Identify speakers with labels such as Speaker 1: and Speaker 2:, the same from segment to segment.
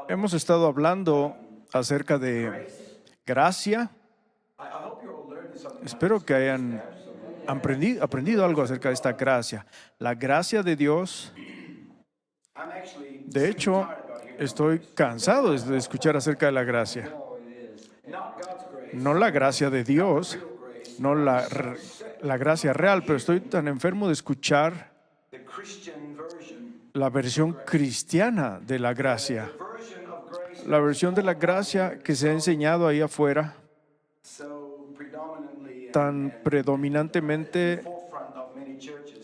Speaker 1: Hemos estado hablando acerca de gracia. Espero que hayan aprendido algo acerca de esta gracia. La gracia de Dios. De hecho, estoy cansado de escuchar acerca de la gracia. No la gracia de Dios, no la gracia real, pero estoy tan enfermo de escuchar la versión cristiana de la gracia. La versión de la gracia que se ha enseñado ahí afuera, tan predominantemente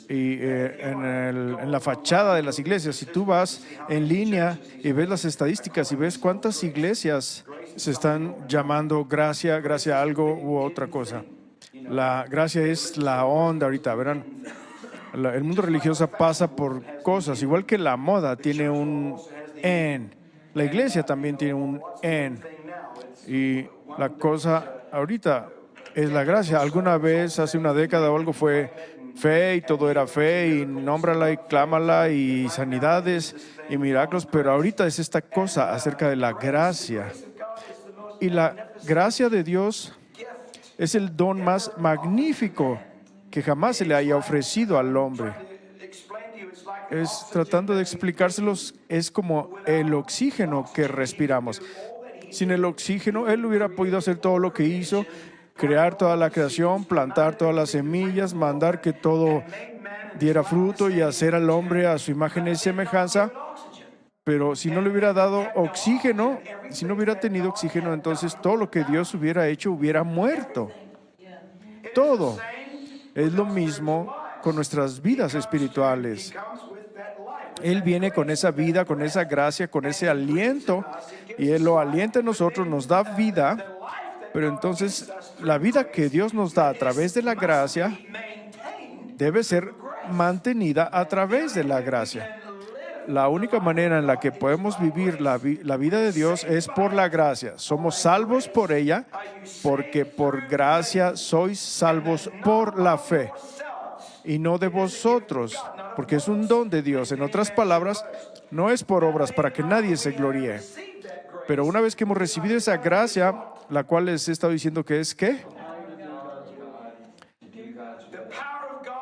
Speaker 1: y en la fachada de las iglesias. Si tú vas en línea y ves las estadísticas y ves cuántas iglesias se están llamando gracia a algo u otra cosa. La gracia es la onda ahorita, verán. El mundo religioso pasa por cosas, igual que la moda tiene un en. La iglesia también tiene un en. Y la cosa ahorita es la gracia. Alguna vez, hace una década o algo, fue fe y todo era fe y nómbrala y clámala y sanidades y milagros, pero ahorita es esta cosa acerca de la gracia. Y la gracia de Dios es el don más magnífico que jamás se le haya ofrecido al hombre. Es tratando de explicárselos, es como el oxígeno que respiramos. Sin el oxígeno, Él hubiera podido hacer todo lo que hizo, crear toda la creación, plantar todas las semillas, mandar que todo diera fruto y hacer al hombre a su imagen y semejanza. Pero si no le hubiera dado oxígeno, si no hubiera tenido oxígeno, entonces todo lo que Dios hubiera hecho hubiera muerto. Todo. Es lo mismo con nuestras vidas espirituales. Él viene con esa vida, con esa gracia, con ese aliento, y Él lo alienta en nosotros, nos da vida, pero entonces la vida que Dios nos da a través de la gracia debe ser mantenida a través de la gracia. La única manera en la que podemos vivir la vida de Dios es por la gracia. Somos salvos por ella, porque por gracia sois salvos por la fe, y no de vosotros, porque es un don de Dios. En otras palabras, no es por obras para que nadie se gloríe. Pero una vez que hemos recibido esa gracia, la cual les he estado diciendo que es ¿qué?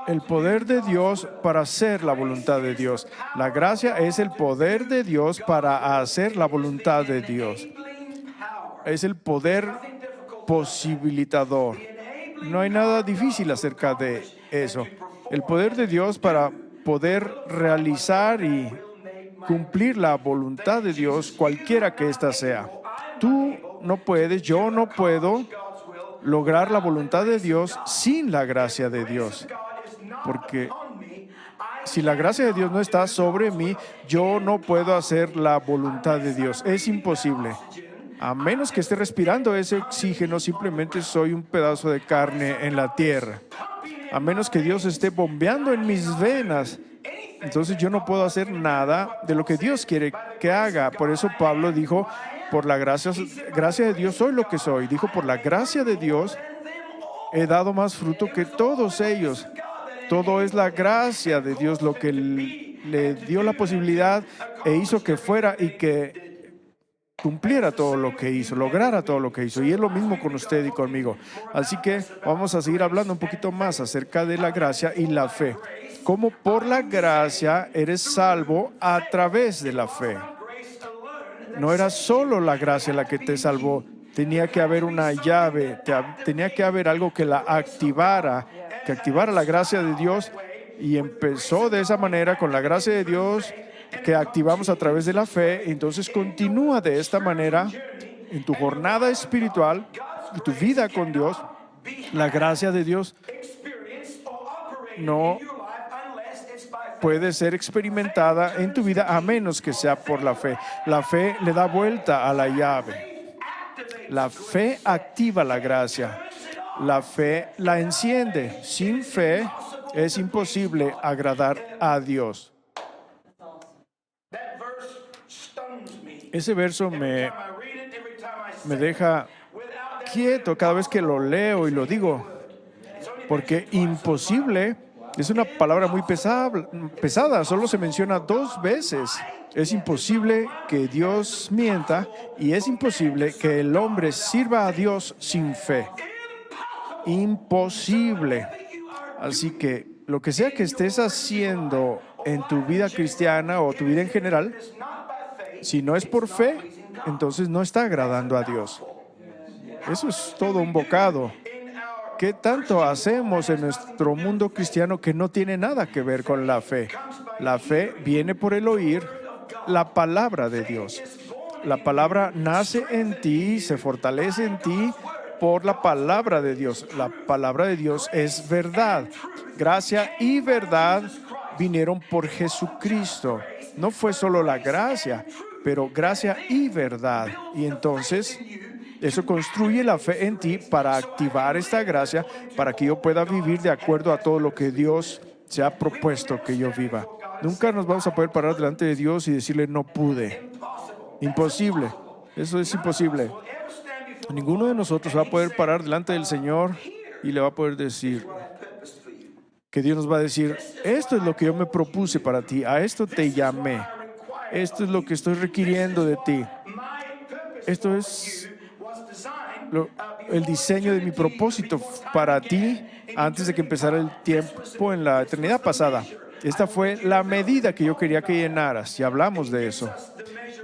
Speaker 1: El poder de Dios para hacer la voluntad de Dios. La gracia es el poder de Dios para hacer la voluntad de Dios. Es el poder posibilitador. No hay nada difícil acerca de eso. El poder de Dios para poder realizar y cumplir la voluntad de Dios, cualquiera que ésta sea. Tú no puedes, yo no puedo lograr la voluntad de Dios sin la gracia de Dios. Porque si la gracia de Dios no está sobre mí, yo no puedo hacer la voluntad de Dios. Es imposible. A menos que esté respirando ese oxígeno, simplemente soy un pedazo de carne en la tierra. A menos que Dios esté bombeando en mis venas, entonces yo no puedo hacer nada de lo que Dios quiere que haga. Por eso Pablo dijo, por la gracia de Dios soy lo que soy. Dijo, por la gracia de Dios he dado más fruto que todos ellos. Todo es la gracia de Dios lo que le dio la posibilidad e hizo que fuera y que cumpliera todo lo que hizo, lograra todo lo que hizo. Y es lo mismo con usted y conmigo. Así que vamos a seguir hablando un poquito más acerca de la gracia y la fe. Cómo por la gracia eres salvo a través de la fe. No era solo la gracia la que te salvó. Tenía que haber una llave, tenía que haber algo que la activara, que activara la gracia de Dios, y empezó de esa manera con la gracia de Dios que activamos a través de la fe. Entonces continúa de esta manera en tu jornada espiritual y tu vida con Dios. La gracia de Dios no puede ser experimentada en tu vida a menos que sea por la fe. La fe le da vuelta a la llave. La fe activa la gracia. La fe la enciende. Sin fe es imposible agradar a Dios. Ese verso me deja quieto cada vez que lo leo y lo digo, porque imposible Es una palabra muy pesada, solo se menciona 2 veces. Es imposible que Dios mienta y es imposible que el hombre sirva a Dios sin fe. Imposible. Así que lo que sea que estés haciendo en tu vida cristiana o tu vida en general, si no es por fe, entonces no está agradando a Dios. Eso es todo un bocado. ¿Qué tanto hacemos en nuestro mundo cristiano que no tiene nada que ver con la fe? La fe viene por el oír la palabra de Dios. La palabra nace en ti, se fortalece en ti por la palabra de Dios. La palabra de Dios es verdad. Gracia y verdad vinieron por Jesucristo. No fue solo la gracia, pero gracia y verdad. Y entonces eso construye la fe en ti para activar esta gracia, para que yo pueda vivir de acuerdo a todo lo que Dios se ha propuesto que yo viva. Nunca nos vamos a poder parar delante de Dios y decirle no pude. Imposible. Eso es imposible. Ninguno de nosotros va a poder parar delante del Señor y le va a poder decir que Dios nos va a decir, esto es lo que yo me propuse para ti, a esto te llamé, esto es lo que estoy requiriendo de ti. Esto es el diseño de mi propósito para ti antes de que empezara el tiempo en la eternidad pasada. Esta fue la medida que yo quería que llenaras y hablamos de eso.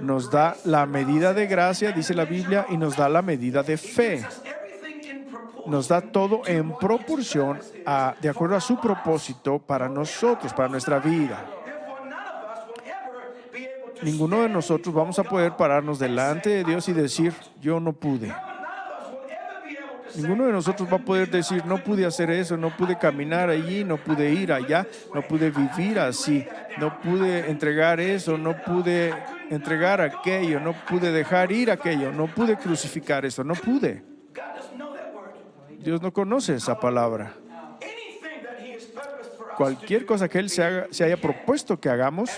Speaker 1: Nos da la medida de gracia, dice la Biblia, y nos da la medida de fe. Nos da todo en proporción de acuerdo a su propósito para nosotros, para nuestra vida. Ninguno de nosotros vamos a poder pararnos delante de Dios y decir, yo no pude. Ninguno de nosotros va a poder decir, no pude hacer eso, no pude caminar allí, no pude ir allá, no pude vivir así, no pude entregar eso, no pude entregar aquello, no pude dejar ir aquello, no pude crucificar eso, no pude. Dios no conoce esa palabra. Cualquier cosa que Él se haya propuesto que hagamos,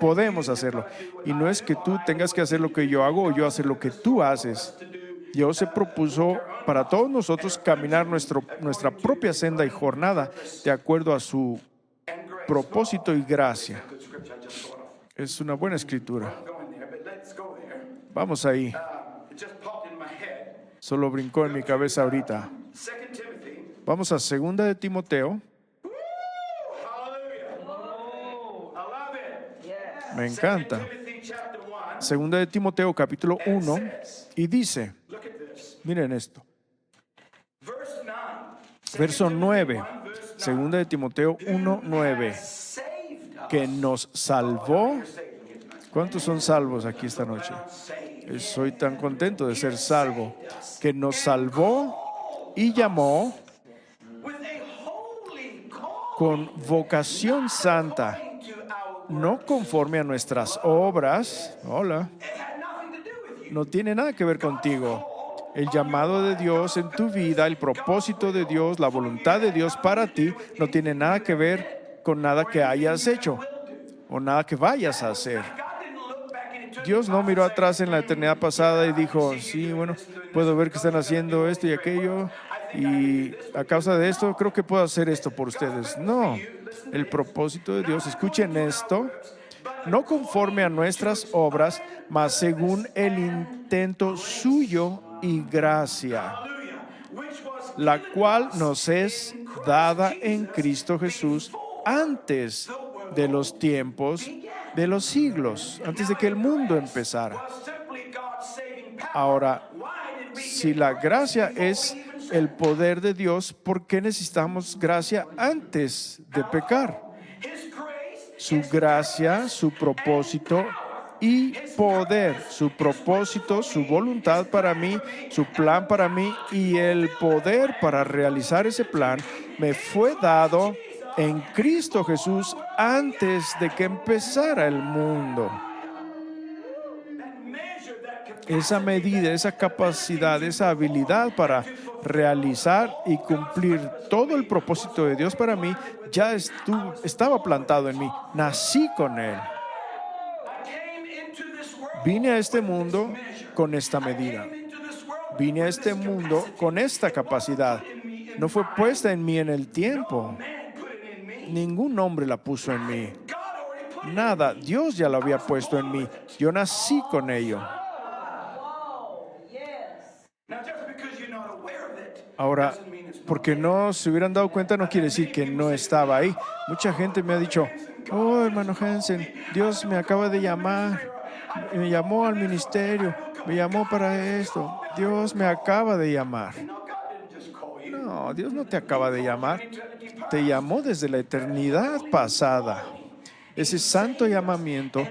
Speaker 1: podemos hacerlo. Y no es que tú tengas que hacer lo que yo hago o yo hacer lo que tú haces. Dios se propuso para todos nosotros caminar nuestra propia senda y jornada de acuerdo a su propósito y gracia. Es una buena escritura. Vamos ahí. Solo brincó en mi cabeza ahorita. Vamos a 2 de Timoteo. Me encanta. 2 de Timoteo, capítulo 1, y dice, miren esto. Verso 9. 2 de Timoteo 1, 9. Que nos salvó. ¿Cuántos son salvos aquí esta noche? Soy tan contento de ser salvo. Que nos salvó y llamó con vocación santa, no conforme a nuestras obras. Hola. No tiene nada que ver contigo. El llamado de Dios en tu vida, el propósito de Dios, la voluntad de Dios para ti, no tiene nada que ver con nada que hayas hecho o nada que vayas a hacer. Dios no miró atrás en la eternidad pasada y dijo, sí, bueno, puedo ver que están haciendo esto y aquello y a causa de esto creo que puedo hacer esto por ustedes. No, el propósito de Dios, escuchen esto, no conforme a nuestras obras, mas según el intento suyo y gracia, la cual nos es dada en Cristo Jesús antes de los tiempos de los siglos, antes de que el mundo empezara. Ahora, si la gracia es el poder de Dios, ¿por qué necesitamos gracia antes de pecar? Su gracia, su propósito y poder, su propósito, su voluntad para mí, su plan para mí y el poder para realizar ese plan me fue dado en Cristo Jesús antes de que empezara el mundo. Esa medida, esa capacidad, esa habilidad para realizar y cumplir todo el propósito de Dios para mí ya estaba plantado en mí. Nací con Él. Vine a este mundo con esta medida. Vine a este mundo con esta capacidad. No fue puesta en mí en el tiempo. Ningún hombre la puso en mí. Nada, Dios ya lo había puesto en mí. Yo nací con ello. Ahora, porque no se hubieran dado cuenta no quiere decir que no estaba ahí. Mucha gente me ha dicho, oh, hermano Hansen, Dios me acaba de llamar, me llamó al ministerio, me llamó para esto. Dios me acaba de llamar. No, Dios no te acaba de llamar. Te llamó desde la eternidad pasada. Ese santo llamamiento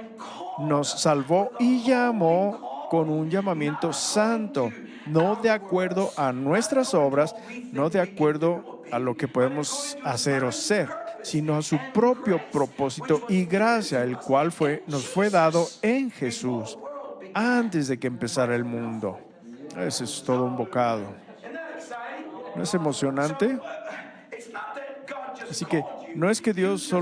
Speaker 1: nos salvó y llamó con un llamamiento santo, no de acuerdo a nuestras obras, no de acuerdo a lo que podemos hacer o ser, sino a su propio propósito y gracia, el cual nos fue dado en Jesús antes de que empezara el mundo. Ese es todo un bocado. ¿No es emocionante? Así que no es que Dios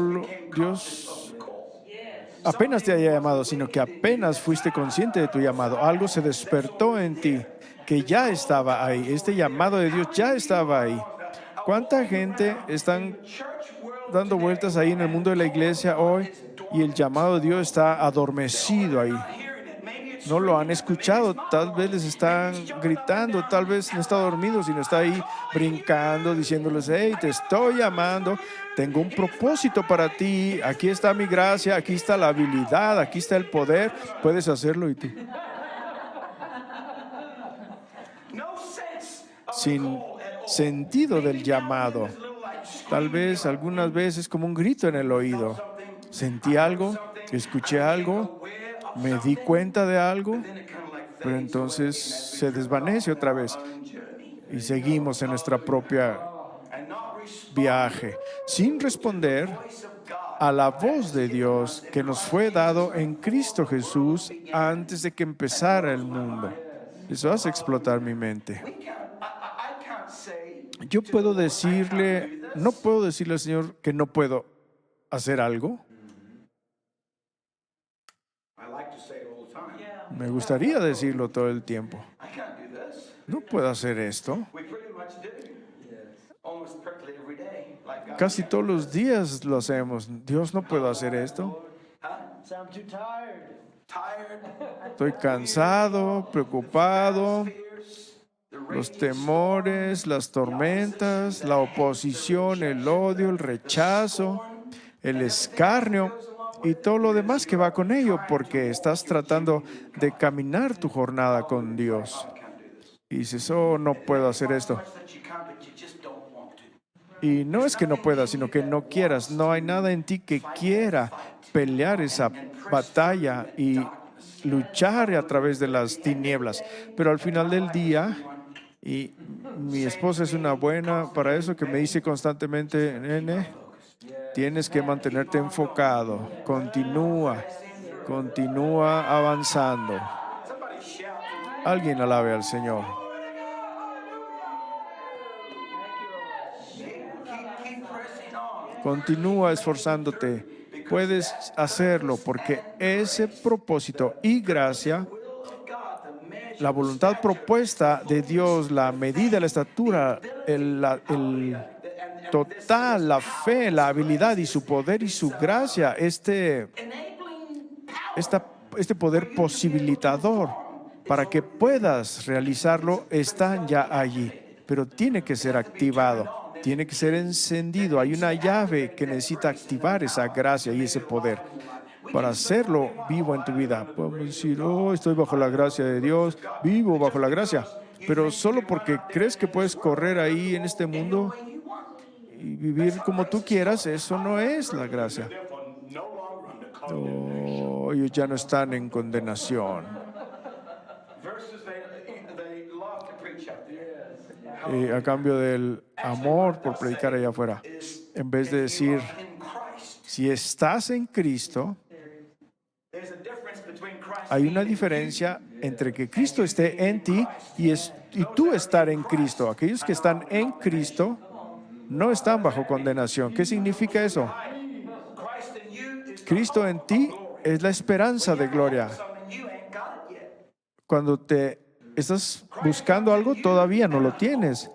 Speaker 1: apenas te haya llamado, sino que apenas fuiste consciente de tu llamado. Algo se despertó en ti que ya estaba ahí. Este llamado de Dios ya estaba ahí. ¿Cuánta gente están dando vueltas ahí en el mundo de la iglesia hoy y el llamado de Dios está adormecido ahí? No lo han escuchado, tal vez les están gritando, tal vez no está dormido, sino está ahí brincando, diciéndoles, hey, te estoy llamando, tengo un propósito para ti, aquí está mi gracia, aquí está la habilidad, aquí está el poder, puedes hacerlo y tú. Sin sentido del llamado. Tal vez algunas veces como un grito en el oído. Sentí algo, escuché algo, me di cuenta de algo, pero entonces se desvanece otra vez y seguimos en nuestra propia viaje sin responder a la voz de Dios que nos fue dado en Cristo Jesús antes de que empezara el mundo. Eso hace explotar mi mente. Yo no puedo decirle al Señor que no puedo hacer algo. Me gustaría decirlo todo el tiempo. No puedo hacer esto. Casi todos los días lo hacemos. Dios, no puedo hacer esto. Estoy cansado, preocupado. Los temores, las tormentas, la oposición, el odio, el rechazo, el escarnio y todo lo demás que va con ello, porque estás tratando de caminar tu jornada con Dios. Y dices, oh, no puedo hacer esto. Y no es que no puedas, sino que no quieras. No hay nada en ti que quiera pelear esa batalla y luchar a través de las tinieblas. Pero al final del día, y mi esposa es una buena para eso, que me dice constantemente, nene, tienes que mantenerte enfocado, continúa avanzando. Alguien alabe al Señor. Continúa esforzándote. Puedes hacerlo porque ese propósito y gracia, la voluntad propuesta de Dios, la medida, la estatura, el total, la fe, la habilidad y su poder y su gracia, este poder posibilitador para que puedas realizarlo, están ya allí, pero tiene que ser activado, tiene que ser encendido. Hay una llave que necesita activar esa gracia y ese poder para hacerlo vivo en tu vida. Podemos decir, oh, estoy bajo la gracia de Dios, vivo bajo la gracia, pero solo porque crees que puedes correr ahí en este mundo y vivir como tú quieras, eso no es la gracia. Oh, ellos ya no están en condenación. A cambio del amor por predicar allá afuera, en vez de decir, si estás en Cristo, hay una diferencia entre que Cristo esté en ti y tú estar en Cristo. Aquellos que están en Cristo no están bajo condenación. ¿Qué significa eso? Cristo en ti es la esperanza de gloria. Cuando te estás buscando algo, todavía no lo tienes.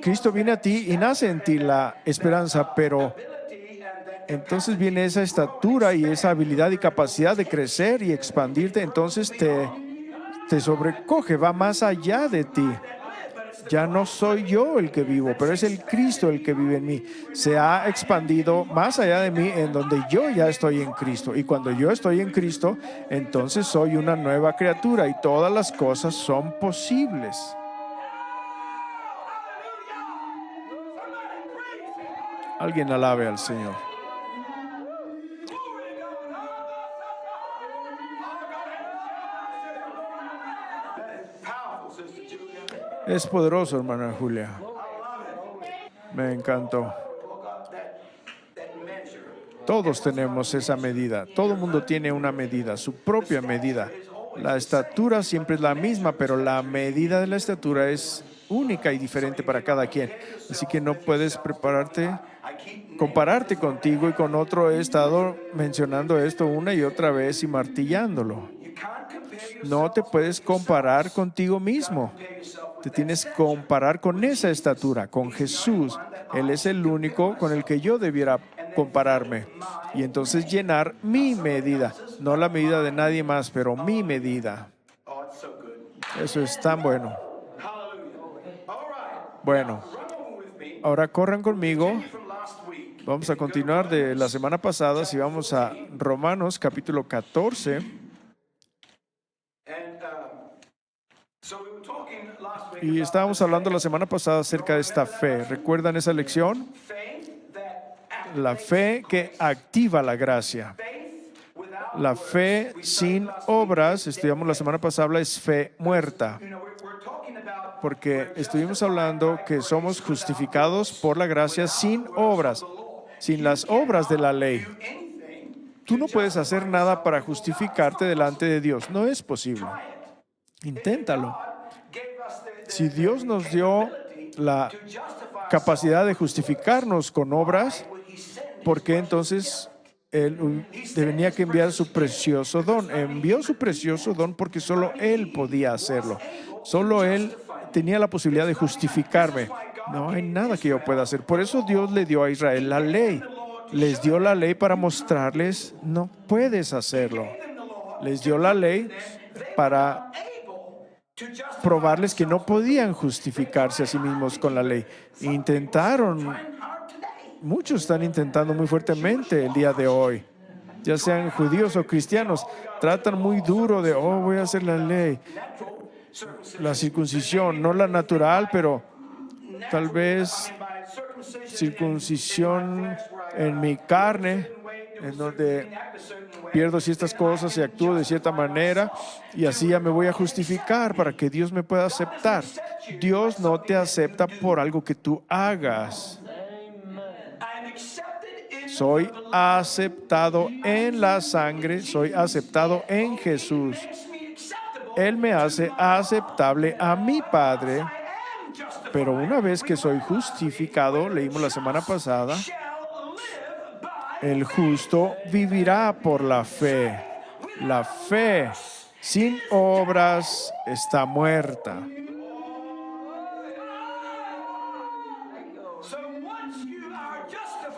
Speaker 1: Cristo viene a ti y nace en ti la esperanza, pero entonces viene esa estatura y esa habilidad y capacidad de crecer y expandirte, entonces te sobrecoge, va más allá de ti. Ya no soy yo el que vivo, pero es el Cristo el que vive en mí. Se ha expandido más allá de mí, en donde yo ya estoy en Cristo. Y cuando yo estoy en Cristo, entonces soy una nueva criatura y todas las cosas son posibles. Alguien alabe al Señor. Es poderoso, hermana Julia. Me encantó. Todos tenemos esa medida. Todo el mundo tiene una medida, su propia medida. La estatura siempre es la misma, pero la medida de la estatura es única y diferente para cada quien. Así que no puedes compararte contigo y con otro. He estado mencionando esto una y otra vez y martillándolo. No te puedes comparar contigo mismo. Te tienes que comparar con esa estatura, con Jesús. Él es el único con el que yo debiera compararme. Y entonces llenar mi medida. No la medida de nadie más, pero mi medida. Eso es tan bueno. Bueno, ahora corran conmigo. Vamos a continuar de la semana pasada. Si vamos a Romanos capítulo 14. Y estábamos hablando la semana pasada acerca de esta fe. ¿Recuerdan esa lección? La fe que activa la gracia. La fe sin obras, estudiamos la semana pasada, es fe muerta. Porque estuvimos hablando que somos justificados por la gracia sin obras, sin las obras de la ley. Tú no puedes hacer nada para justificarte delante de Dios. No es posible. Inténtalo. Si Dios nos dio la capacidad de justificarnos con obras, ¿por qué entonces Él tenía que enviar su precioso don? Envió su precioso don porque solo Él podía hacerlo. Solo Él tenía la posibilidad de justificarme. No hay nada que yo pueda hacer. Por eso Dios le dio a Israel la ley. Les dio la ley para mostrarles, no puedes hacerlo. Les dio la ley para probarles que no podían justificarse a sí mismos con la ley. Intentaron, muchos están intentando muy fuertemente el día de hoy, ya sean judíos o cristianos, tratan muy duro de, voy a hacer la ley, la circuncisión, no la natural, pero tal vez circuncisión en mi carne, en donde pierdo ciertas cosas y actúo de cierta manera y así ya me voy a justificar para que Dios me pueda aceptar. Dios no te acepta por algo que tú hagas. Soy aceptado en la sangre, soy aceptado en Jesús. Él me hace aceptable a mi Padre, pero una vez que soy justificado, leímos la semana pasada, el justo vivirá por la fe. La fe sin obras está muerta.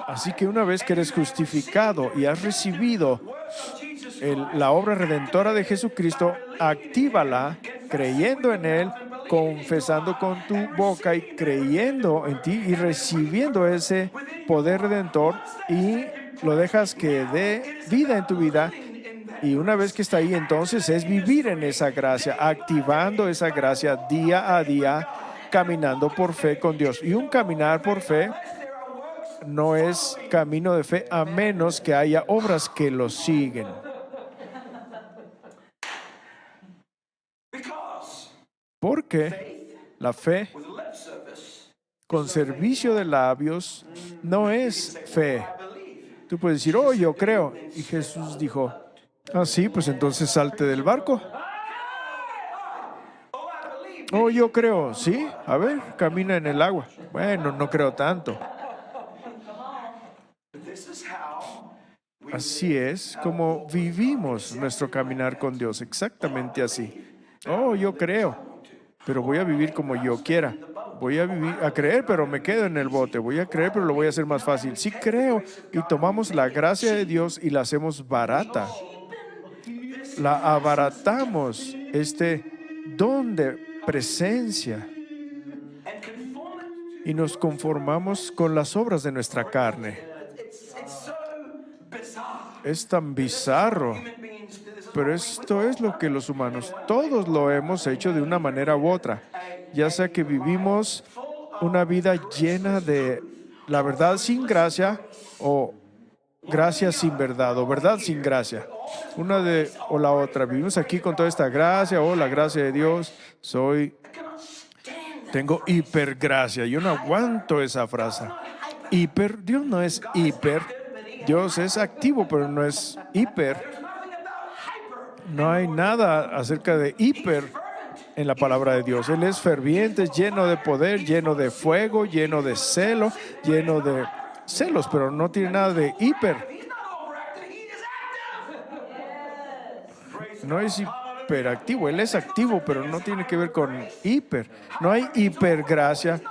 Speaker 1: Así que una vez que eres justificado y has recibido la obra redentora de Jesucristo, actívala creyendo en Él, confesando con tu boca y creyendo en ti y recibiendo ese poder redentor y lo dejas que dé vida en tu vida. Y una vez que está ahí, entonces es vivir en esa gracia, activando esa gracia día a día, caminando por fe con Dios. Y un caminar por fe no es camino de fe a menos que haya obras que lo siguen. Porque la fe con servicio de labios no es fe. Tú puedes decir, yo creo. Y Jesús dijo, sí, pues entonces salte del barco. Yo creo, sí, a ver, camina en el agua. Bueno, no creo tanto. Así es como vivimos nuestro caminar con Dios, exactamente así. Yo creo, pero voy a vivir como yo quiera. Voy a vivir, a creer, pero me quedo en el bote. Voy a creer, pero lo voy a hacer más fácil. Sí creo y tomamos la gracia de Dios y la hacemos barata. La abaratamos, este don de presencia, y nos conformamos con las obras de nuestra carne. Es tan bizarro, pero esto es lo que los humanos, todos lo hemos hecho de una manera u otra, ya sea que vivimos una vida llena de la verdad sin gracia o gracia sin verdad o verdad sin gracia. Una de o la otra. Vivimos aquí con toda esta gracia, la gracia de Dios. Tengo hipergracia. Yo no aguanto esa frase. Dios no es hiper. Dios es activo, pero no es hiper. No hay nada acerca de hiper en la palabra de Dios. Él es ferviente, lleno de poder, lleno de fuego, lleno de celo, lleno de celos, pero no tiene nada de hiper. No es hiperactivo, Él es activo, pero no tiene que ver con hiper. No hay hipergracia.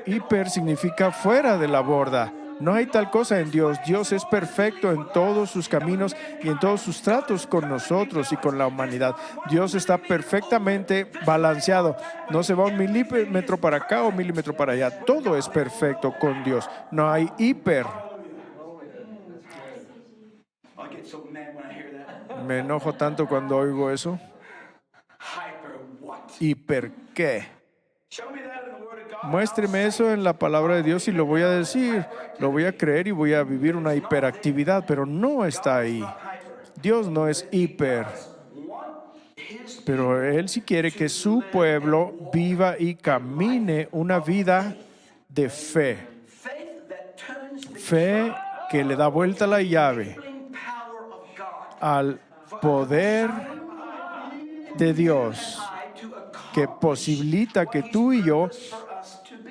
Speaker 1: Hiper significa fuera de la borda. No hay tal cosa en Dios. Dios es perfecto en todos sus caminos y en todos sus tratos con nosotros y con la humanidad. Dios está perfectamente balanceado. No se va un milímetro para acá o un milímetro para allá. Todo es perfecto con Dios. No hay hiper. Me enojo tanto cuando oigo eso. ¿Hiper qué? Muéstreme eso en la palabra de Dios y lo voy a decir, lo voy a creer y voy a vivir una hiperactividad, pero no está ahí. Dios no es hiper, pero Él sí quiere que su pueblo viva y camine una vida de fe. Fe que le da vuelta la llave al poder de Dios, que posibilita que tú y yo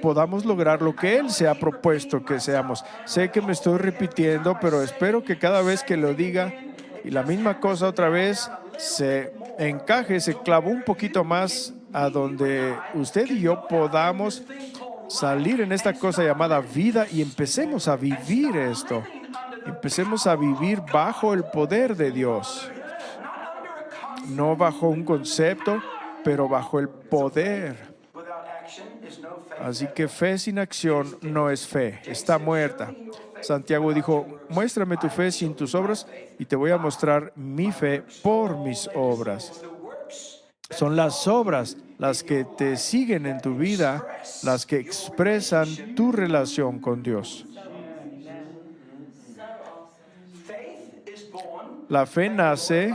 Speaker 1: podamos lograr lo que Él se ha propuesto que seamos. Sé que me estoy repitiendo, pero espero que cada vez que lo diga y la misma cosa otra vez se encaje, se clave un poquito más a donde usted y yo podamos salir en esta cosa llamada vida y empecemos a vivir esto. Empecemos a vivir bajo el poder de Dios. No bajo un concepto, pero bajo el poder. Así que fe sin acción no es fe, está muerta. Santiago dijo, muéstrame tu fe sin tus obras y te voy a mostrar mi fe por mis obras. Son las obras las que te siguen en tu vida, las que expresan tu relación con Dios. La fe nace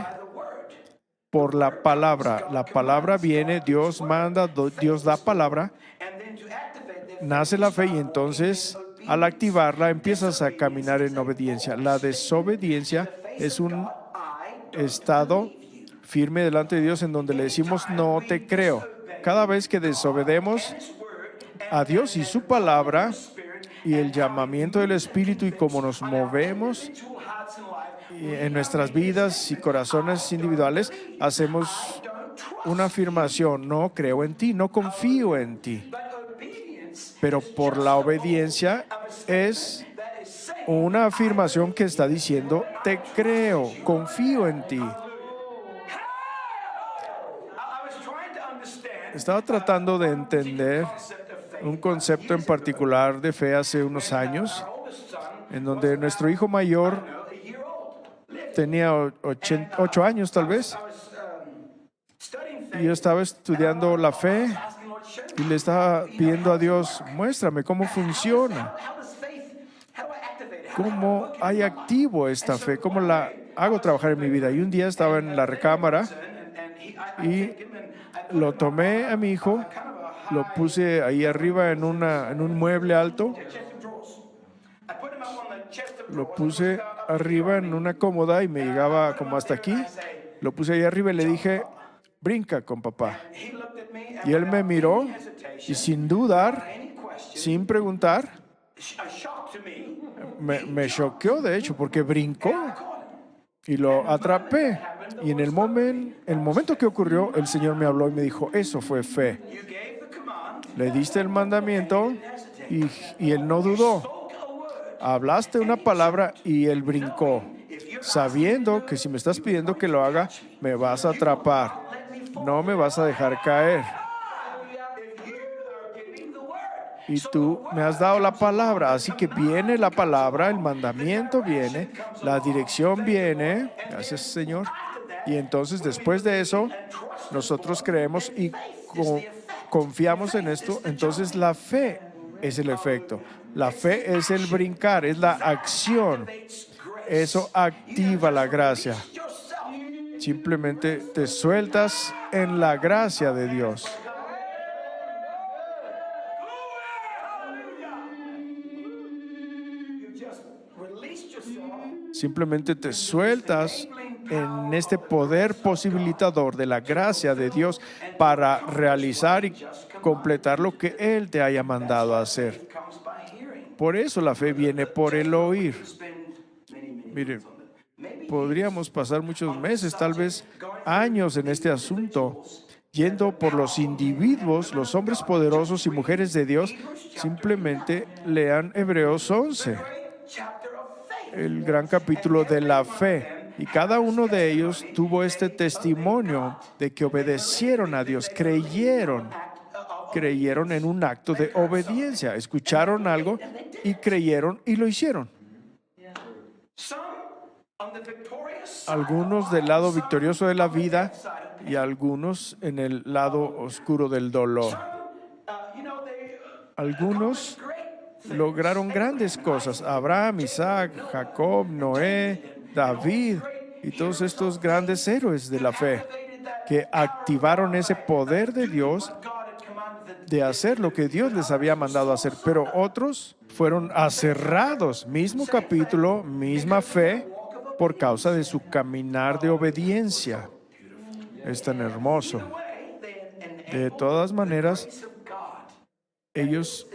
Speaker 1: por la palabra. La palabra viene, Dios manda, Dios da palabra. Nace la fe y entonces al activarla empiezas a caminar en obediencia. La desobediencia es un estado firme delante de Dios en donde le decimos no te creo. Cada vez que desobedemos a Dios y su palabra y el llamamiento del Espíritu y cómo nos movemos en nuestras vidas y corazones individuales, hacemos una afirmación, no creo en ti, no confío en ti. Pero por la obediencia es una afirmación que está diciendo, te creo, confío en ti. Estaba tratando de entender un concepto en particular de fe hace unos años, en donde nuestro hijo mayor tenía 8 años tal vez, y yo estaba estudiando la fe y le estaba pidiendo a Dios, muéstrame cómo funciona, cómo hay activo esta fe, cómo la hago trabajar en mi vida. Y un día estaba en la recámara y lo tomé a mi hijo, lo puse ahí arriba en un mueble alto, lo puse arriba en una cómoda y me llegaba como hasta aquí. Lo puse ahí arriba y le dije, brinca con papá. Y él me miró y sin dudar, sin preguntar, me choqueó de hecho porque brincó y lo atrapé. Y en el momento que ocurrió, el Señor me habló y me dijo, eso fue fe. Le diste el mandamiento y él no dudó. Hablaste una palabra y él brincó, sabiendo que si me estás pidiendo que lo haga, me vas a atrapar. No me vas a dejar caer. Y tú me has dado la palabra, así que viene la palabra, el mandamiento viene, la dirección viene, gracias Señor. Y entonces después de eso, nosotros creemos y confiamos en esto. Entonces la fe es el efecto. La fe es el brincar, es la acción. Eso activa la gracia. Simplemente te sueltas en la gracia de Dios. Simplemente te sueltas en este poder posibilitador de la gracia de Dios para realizar y completar lo que Él te haya mandado a hacer. Por eso la fe viene por el oír. Mire, podríamos pasar muchos meses, tal vez años en este asunto, yendo por los individuos, los hombres poderosos y mujeres de Dios. Simplemente lean Hebreos 11, el gran capítulo de la fe. Y cada uno de ellos tuvo este testimonio de que obedecieron a Dios, creyeron en un acto de obediencia, escucharon algo y creyeron y lo hicieron. Algunos del lado victorioso de la vida y algunos en el lado oscuro del dolor. Algunos lograron grandes cosas. Abraham, Isaac, Jacob, Noé, David y todos estos grandes héroes de la fe que activaron ese poder de Dios de hacer lo que Dios les había mandado hacer. Pero otros fueron aserrados, mismo capítulo, misma fe, por causa de su caminar de obediencia. Es tan hermoso. De todas maneras, ellos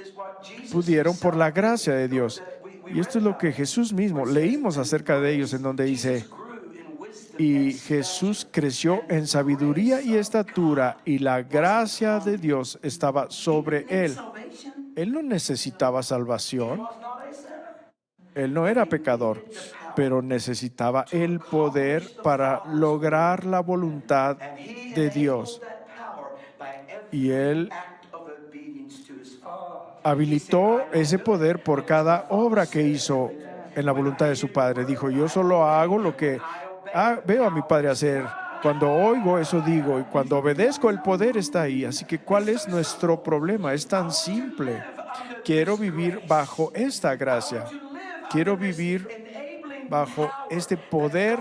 Speaker 1: pudieron por la gracia de Dios. Y esto es lo que Jesús mismo, leímos acerca de ellos en donde dice, y Jesús creció en sabiduría y estatura y la gracia de Dios estaba sobre él. Él no necesitaba salvación. Él no era pecador, pero necesitaba el poder para lograr la voluntad de Dios. Y él habilitó ese poder por cada obra que hizo en la voluntad de su Padre. Dijo, yo solo hago lo que veo a mi Padre hacer. Cuando oigo, eso digo. Y cuando obedezco, el poder está ahí. Así que, ¿cuál es nuestro problema? Es tan simple. Quiero vivir bajo esta gracia. Quiero vivir bajo este poder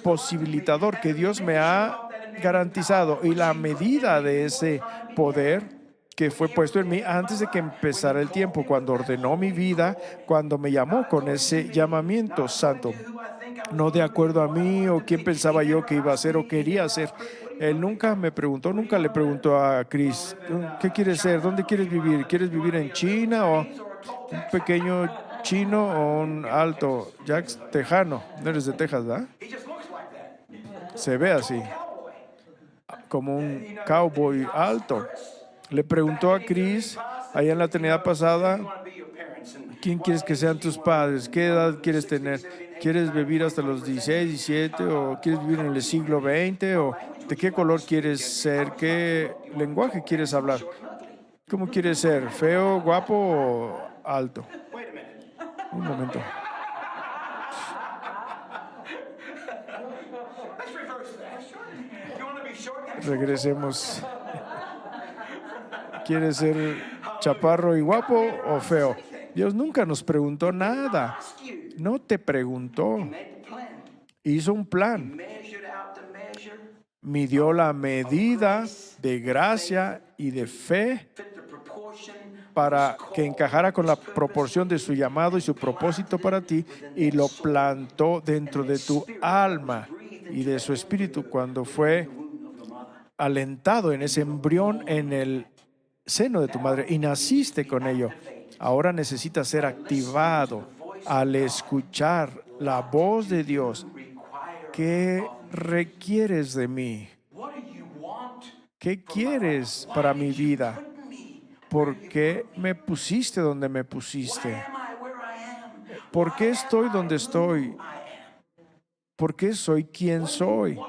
Speaker 1: posibilitador que Dios me ha garantizado. Y la medida de ese poder que fue puesto en mí antes de que empezara el tiempo, cuando ordenó mi vida, cuando me llamó con ese llamamiento santo. No de acuerdo a mí o quién pensaba yo que iba a hacer o quería hacer. Él nunca me preguntó, nunca le preguntó a Chris, ¿qué quieres ser? ¿Dónde quieres vivir? ¿Quieres vivir en China o un pequeño chino o un alto Jack tejano? No eres de Texas, ¿verdad? Se ve así, como un cowboy alto. Le preguntó a Chris allá en la eternidad pasada, ¿quién quieres que sean tus padres? ¿Qué edad quieres tener? ¿Quieres vivir hasta los 16, 17 o quieres vivir en el siglo XX? ¿O de qué color quieres ser? ¿Qué lenguaje quieres hablar? ¿Cómo quieres ser? ¿Feo, guapo o alto? Un momento. Regresemos. ¿Quieres ser chaparro y guapo o feo? Dios nunca nos preguntó nada. No te preguntó. Hizo un plan. Midió la medida de gracia y de fe para que encajara con la proporción de su llamado y su propósito para ti, y lo plantó dentro de tu alma y de su espíritu cuando fue alentado en ese embrión en el seno de tu madre y naciste con ello. Ahora necesitas ser activado al escuchar la voz de Dios. ¿Qué requieres de mí? ¿Qué quieres para mi vida? ¿Por qué me pusiste donde me pusiste? ¿Por qué estoy donde estoy? ¿Por qué soy quien soy?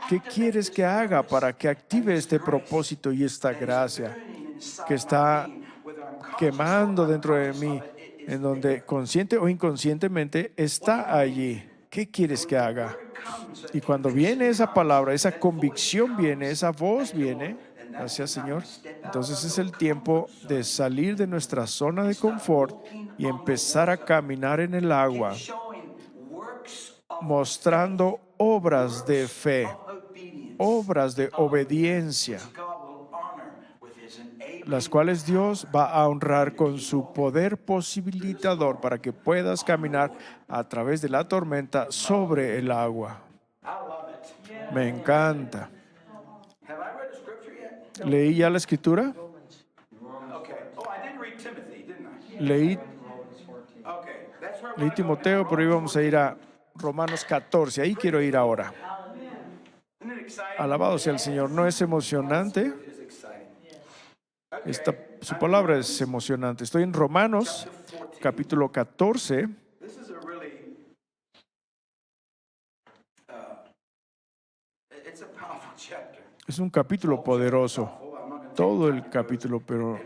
Speaker 1: ¿Qué quieres que haga para que active este propósito y esta gracia que está quemando dentro de mí, en donde consciente o inconscientemente está allí? ¿Qué quieres que haga? Y cuando viene esa palabra, esa convicción viene, esa voz viene, gracias Señor, entonces es el tiempo de salir de nuestra zona de confort y empezar a caminar en el agua, mostrando obras de fe, obras de obediencia, las cuales Dios va a honrar con su poder posibilitador para que puedas caminar a través de la tormenta sobre el agua. Me encanta. ¿Leí ya la escritura? Leí Timoteo, pero íbamos a ir a Romanos 14. Ahí quiero ir ahora. Alabado sea el Señor. ¿No es emocionante? Su palabra es emocionante. Estoy en Romanos, capítulo 14. Es un capítulo poderoso. Todo el capítulo, pero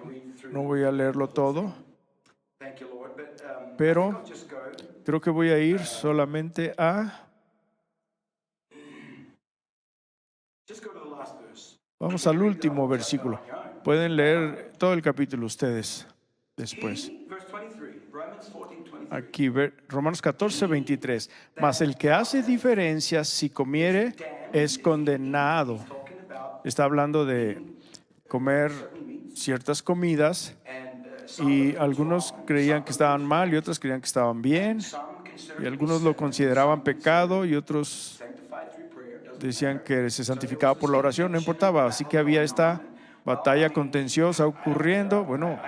Speaker 1: no voy a leerlo todo. Pero creo que voy a ir solamente a... Vamos al último versículo. Pueden leer todo el capítulo ustedes después. Aquí, Romanos 14, 23. Mas el que hace diferencias, si comiere, es condenado. Está hablando de comer ciertas comidas y algunos creían que estaban mal y otros creían que estaban bien. Y algunos lo consideraban pecado y otros decían que se santificaba por la oración, no importaba. Así que había esta batalla contenciosa ocurriendo. Bueno,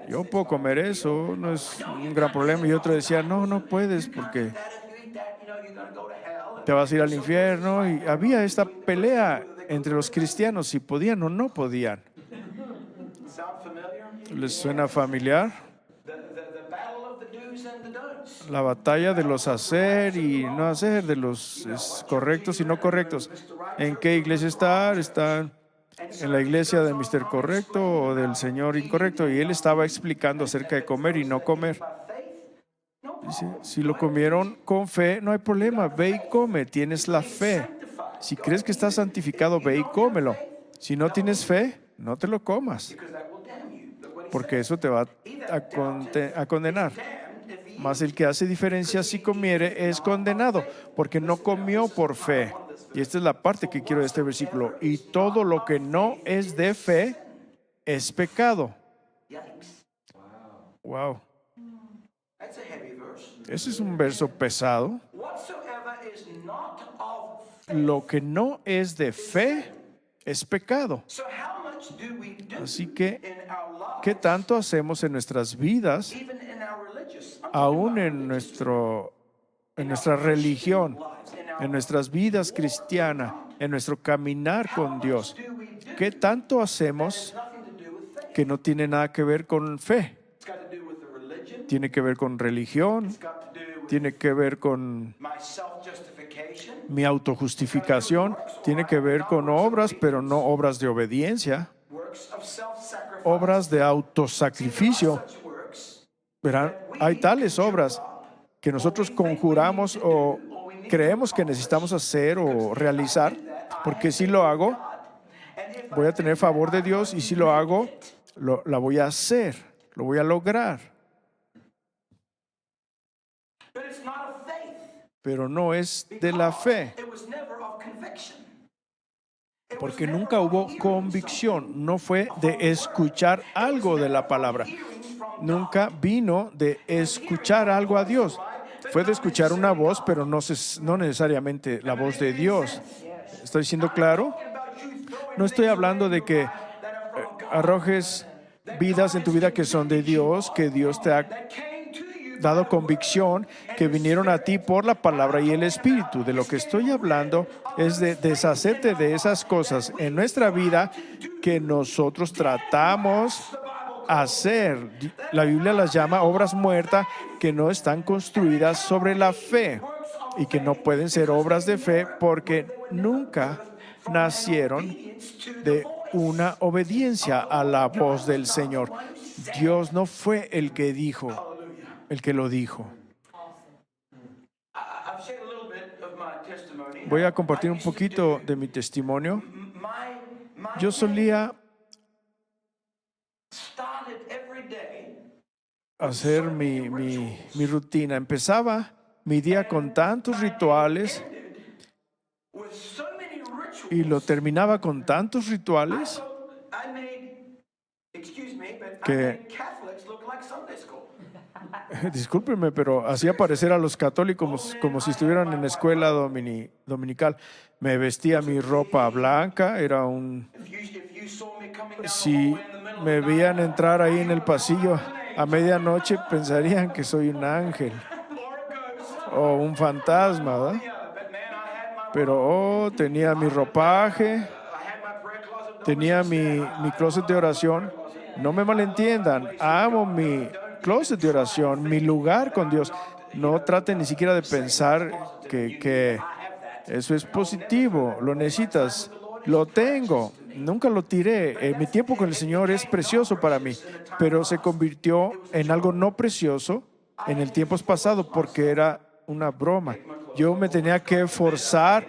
Speaker 1: yo puedo comer eso, no es un gran problema. Y otro decía, no, no puedes porque te vas a ir al infierno. Y había esta pelea entre los cristianos, si podían o no podían. ¿Les suena familiar? La batalla de los hacer y no hacer, de los correctos y no correctos. ¿En qué iglesia están? ¿Están en la iglesia de Mr. Correcto o del Señor Incorrecto? Y él estaba explicando acerca de comer y no comer. Dice, si lo comieron con fe, no hay problema, ve y come, tienes la fe. Si crees que estás santificado, ve y cómelo. Si no tienes fe, no te lo comas, porque eso te va a condenar. Mas el que hace diferencia si comiere es condenado, porque no comió por fe. Y esta es la parte que quiero de este versículo. Y todo lo que no es de fe es pecado. Wow. Ese es un verso pesado. Lo que no es de fe es pecado. Así que, ¿qué tanto hacemos en nuestras vidas, aún en nuestra religión, en nuestras vidas cristianas, en nuestro caminar con Dios? ¿Qué tanto hacemos que no tiene nada que ver con fe? Tiene que ver con religión, tiene que ver con mi autojustificación, tiene que ver con obras, pero no obras de obediencia, obras de autosacrificio. Verán, hay tales obras que nosotros conjuramos o creemos que necesitamos hacer o realizar, porque si lo hago, voy a tener favor de Dios, y si lo hago, la voy a hacer, lo voy a lograr. Pero no es de la fe, porque nunca hubo convicción, no fue de escuchar algo de la palabra, nunca vino de escuchar algo a Dios, fue de escuchar una voz, pero no necesariamente la voz de Dios. ¿Estoy siendo claro? No estoy hablando de que arrojes vidas en tu vida que son de Dios, que Dios te ha dado convicción, que vinieron a ti por la palabra y el Espíritu. De lo que estoy hablando es de deshacerte de esas cosas en nuestra vida que nosotros tratamos hacer. La Biblia las llama obras muertas que no están construidas sobre la fe y que no pueden ser obras de fe porque nunca nacieron de una obediencia a la voz del Señor. Dios no fue el que dijo, el que lo dijo. Voy a compartir un poquito de mi testimonio. Yo solía hacer mi rutina. Empezaba mi día con tantos rituales y lo terminaba con tantos rituales que, discúlpenme, pero hacía parecer a los católicos como si estuvieran en la escuela dominical. Me vestía mi ropa blanca, si me veían entrar ahí en el pasillo a medianoche, pensarían que soy un ángel o un fantasma, ¿verdad? Pero tenía mi ropaje, tenía mi closet de oración. No me malentiendan, amo mi closet de oración, mi lugar con Dios. No traten ni siquiera de pensar que eso es positivo, lo necesitas, lo tengo, nunca lo tiré. Mi tiempo con el Señor es precioso para mí, pero se convirtió en algo no precioso en el tiempo pasado porque era una broma. Yo me tenía que forzar,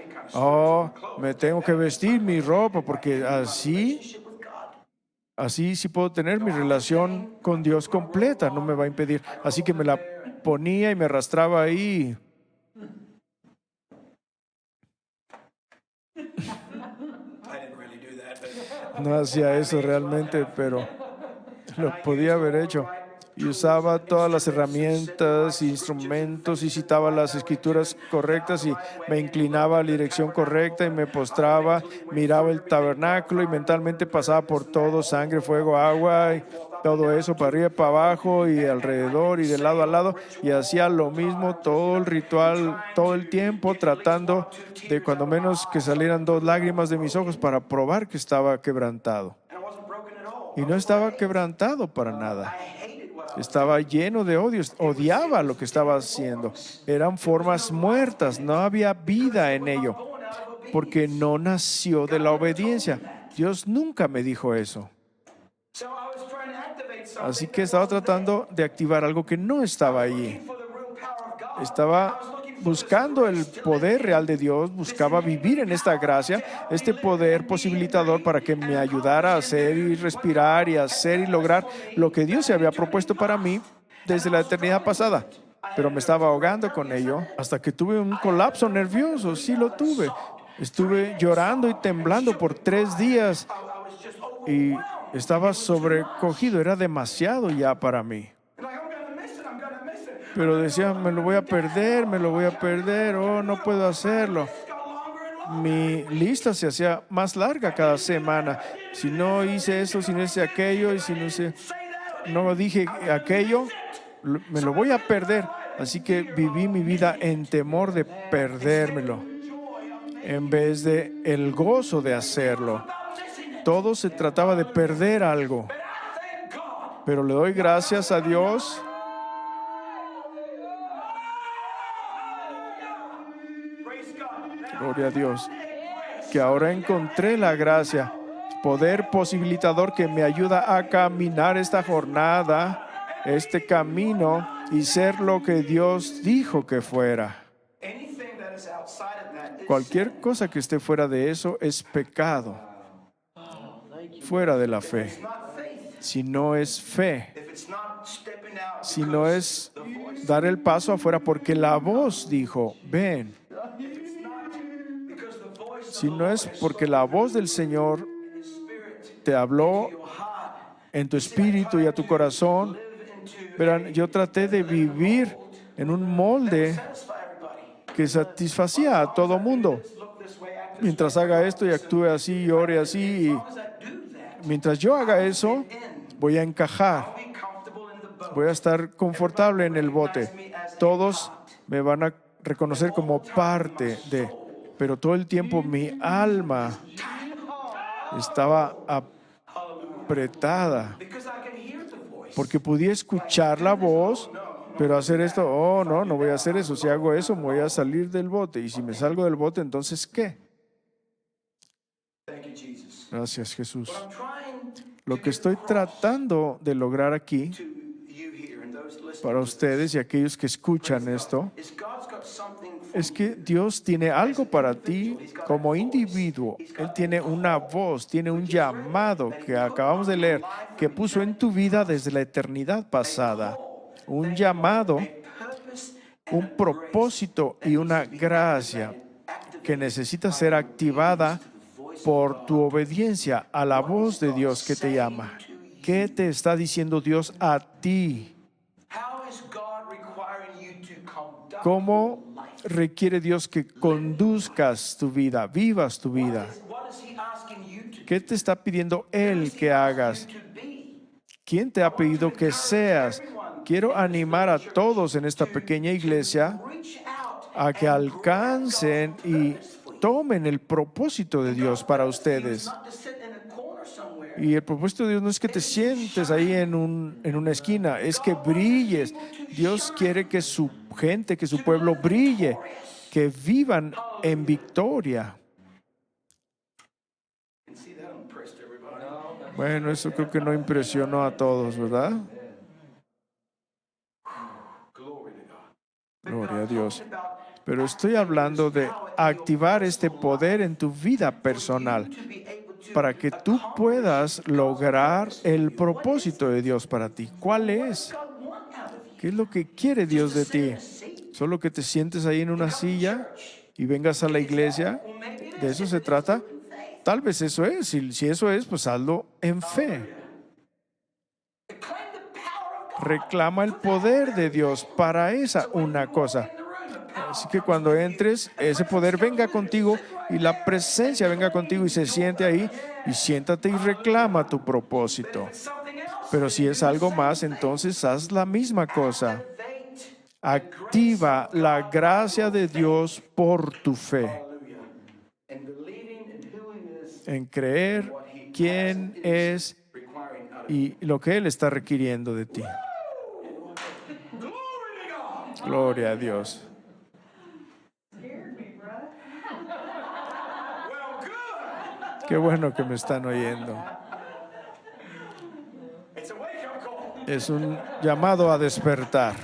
Speaker 1: me tengo que vestir mi ropa porque así sí puedo tener mi relación con Dios completa, no me va a impedir. Así que me la ponía y me arrastraba ahí. No hacía eso realmente, pero lo podía haber hecho. Y usaba todas las herramientas, instrumentos y citaba las escrituras correctas y me inclinaba a la dirección correcta y me postraba, miraba el tabernáculo y mentalmente pasaba por todo, sangre, fuego, agua y todo eso para arriba y para abajo y alrededor y de lado a lado, y hacía lo mismo todo el ritual, todo el tiempo, tratando de cuando menos que salieran 2 lágrimas de mis ojos para probar que estaba quebrantado. Y no estaba quebrantado para nada. Estaba lleno de odio, odiaba lo que estaba haciendo. Eran formas muertas, no había vida en ello, porque no nació de la obediencia. Dios nunca me dijo eso. Así que estaba tratando de activar algo que no estaba allí. Estaba buscando el poder real de Dios, buscaba vivir en esta gracia, este poder posibilitador para que me ayudara a hacer y respirar y hacer y lograr lo que Dios se había propuesto para mí desde la eternidad pasada. Pero me estaba ahogando con ello hasta que tuve un colapso nervioso. Sí lo tuve. Estuve llorando y temblando por 3 días y estaba sobrecogido. Era demasiado ya para mí. Pero decía, me lo voy a perder, no puedo hacerlo. Mi lista se hacía más larga cada semana. Si no hice eso, si no hice aquello, y si no dije aquello, me lo voy a perder. Así que viví mi vida en temor de perdérmelo, en vez de el gozo de hacerlo. Todo se trataba de perder algo. Pero le doy gracias a Dios. Gloria a Dios, que ahora encontré la gracia, poder posibilitador que me ayuda a caminar esta jornada, este camino y ser lo que Dios dijo que fuera. Cualquier cosa que esté fuera de eso es pecado, fuera de la fe. Si no es fe, si no es dar el paso afuera porque la voz dijo, ven. Si no es porque la voz del Señor te habló en tu espíritu y a tu corazón. Verán, yo traté de vivir en un molde que satisfacía a todo mundo. Mientras haga esto y actúe así y ore así, y mientras yo haga eso, voy a encajar. Voy a estar confortable en el bote. Todos me van a reconocer como parte de, pero todo el tiempo mi alma estaba apretada porque podía escuchar la voz, pero hacer esto, oh no, no voy a hacer eso. Si hago eso, me voy a salir del bote. Y si me salgo del bote, entonces ¿qué? Gracias, Jesús. Lo que estoy tratando de lograr aquí para ustedes y aquellos que escuchan esto es que Dios tiene algo para ti como individuo. Él tiene una voz, tiene un llamado que acabamos de leer, que puso en tu vida desde la eternidad pasada. Un llamado, un propósito y una gracia que necesita ser activada por tu obediencia a la voz de Dios que te llama. ¿Qué te está diciendo Dios a ti? ¿Cómo requiere Dios que conduzcas tu vida, vivas tu vida? ¿Qué te está pidiendo Él que hagas? ¿Quién te ha pedido que seas? Quiero animar a todos en esta pequeña iglesia a que alcancen y tomen el propósito de Dios para ustedes. Y el propósito de Dios no es que te sientes ahí en una esquina, es que brilles. Dios quiere que su gente, que su pueblo brille, que vivan en victoria. Bueno, eso creo que no impresionó a todos, ¿verdad? Gloria a Dios. Pero estoy hablando de activar este poder en tu vida personal para que tú puedas lograr el propósito de Dios para ti. ¿Cuál es? ¿Qué es lo que quiere Dios de ti? ¿Solo que te sientes ahí en una silla y vengas a la iglesia? ¿De eso se trata? Tal vez eso es. Si eso es, pues hazlo en fe. Reclama el poder de Dios para esa una cosa. Así que cuando entres, ese poder venga contigo y la presencia venga contigo y se siente ahí y siéntate y reclama tu propósito. Pero si es algo más, entonces haz la misma cosa. Activa la gracia de Dios por tu fe. En creer quién es y lo que Él está requiriendo de ti. Gloria a Dios. Qué bueno que me están oyendo. Es un llamado a despertar.